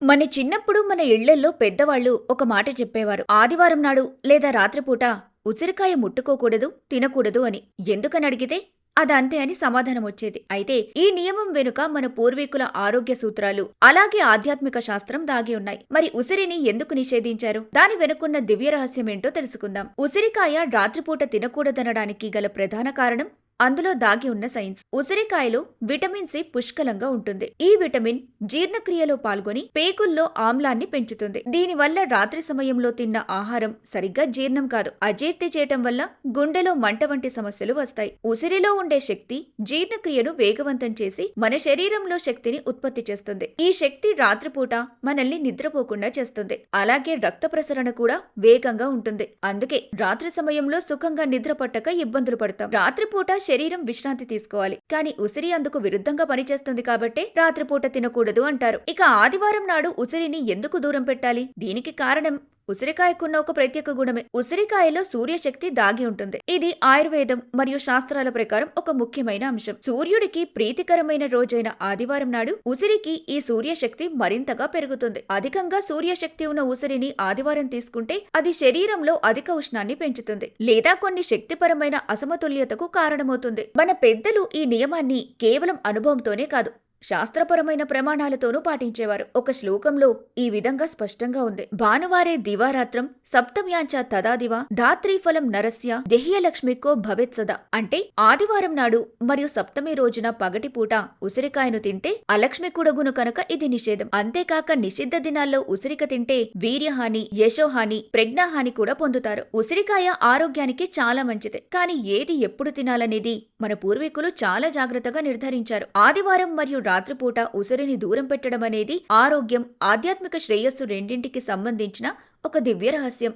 మన చిన్నప్పుడు మన ఇళ్లల్లో పెద్దవాళ్ళు ఒక మాట చెప్పేవారు. ఆదివారం నాడు లేదా రాత్రిపూట ఉసిరికాయ ముట్టుకోకూడదు, తినకూడదు అని. ఎందుకని అడిగితే అదంతే అని సమాధానం వచ్చేది. అయితే ఈ నియమం వెనుక మన పూర్వీకుల ఆరోగ్య సూత్రాలు, అలాగే ఆధ్యాత్మిక శాస్త్రం దాగి ఉన్నాయి. మరి ఉసిరిని ఎందుకు నిషేధించారు? దాని వెనుకున్న దివ్య రహస్యం ఏంటో తెలుసుకుందాం. ఉసిరికాయ రాత్రిపూట తినకూడదనడానికి గల ప్రధాన కారణం అందులో దాగి ఉన్న సైన్స్. ఉసిరికాయలో విటమిన్ సి పుష్కలంగా ఉంటుంది. ఈ విటమిన్ జీర్ణక్రియలో పాల్గొని పేగుల్లో ఆమ్లాన్ని పెంచుతుంది. దీనివల్ల రాత్రి సమయంలో తిన్న ఆహారం సరిగ్గా జీర్ణం కాదు. అజీర్తి చేయటం వల్ల గుండెలో మంట వంటి సమస్యలు వస్తాయి. ఉసిరిలో ఉండే శక్తి జీర్ణక్రియను వేగవంతం చేసి మన శరీరంలో శక్తిని ఉత్పత్తి చేస్తుంది. ఈ శక్తి రాత్రిపూట మనల్ని నిద్రపోకుండా చేస్తుంది. అలాగే రక్త ప్రసరణ కూడా వేగంగా ఉంటుంది. అందుకే రాత్రి సమయంలో సుఖంగా నిద్ర పట్టక ఇబ్బందులు పడతాం. రాత్రిపూట శరీరం విశ్రాంతి తీసుకోవాలి, కానీ ఉసిరి అందుకు విరుద్ధంగా పనిచేస్తుంది కాబట్టే రాత్రిపూట తినకూడదు అంటారు. ఇక ఆదివారం నాడు ఉసిరిని ఎందుకు దూరం పెట్టాలి? దీనికి కారణం ఉసిరికాయకున్న ఒక ప్రత్యేక గుణమే. ఉసిరికాయలో సూర్యశక్తి దాగి ఉంటుంది. ఇది ఆయుర్వేదం మరియు శాస్త్రాల ప్రకారం ఒక ముఖ్యమైన అంశం. సూర్యుడికి ప్రీతికరమైన రోజైన ఆదివారం నాడు ఉసిరికి ఈ సూర్యశక్తి మరింతగా పెరుగుతుంది. అధికంగా సూర్యశక్తి ఉన్న ఉసిరిని ఆదివారం తీసుకుంటే అది శరీరంలో అధిక ఉష్ణాన్ని పెంచుతుంది, లేదా కొన్ని శక్తిపరమైన అసమతుల్యతకు కారణమవుతుంది. మన పెద్దలు ఈ నియమాన్ని కేవలం అనుభవంతోనే కాదు, శాస్త్రపరమైన ప్రమాణాలతోనూ పాటించేవారు. ఒక శ్లోకంలో ఈ విధంగా స్పష్టంగా ఉంది: భానువారే దివారాత్రం సప్తమ్యాంచ తదాదివా ధాత్రీఫలం నరస్య దేహ్యలక్ష్మికో భవేత్ సదా. అంటే ఆదివారం నాడు మరియు సప్తమి రోజున పగటిపూట ఉసిరికాయను తింటే అలక్ష్మి కూడగును కనుక ఇది నిషేధం. అంతేకాక నిషిద్ధ దినాల్లో ఉసిరిక తింటే వీర్యహాని, యశోహాని, ప్రజ్ఞాహాని కూడా పొందుతారు. ఉసిరికాయ ఆరోగ్యానికి చాలా మంచిది, కానీ ఏది ఎప్పుడు తినాలనేది మన పూర్వీకులు చాలా జాగ్రత్తగా నిర్ధారించారు. ఆదివారం మరియు రాత్రిపూట ఉసిరిని దూరం పెట్టడం అనేది ఆరోగ్యం, ఆధ్యాత్మిక శ్రేయస్సు రెండింటికి సంబంధించిన ఒక దివ్య రహస్యం.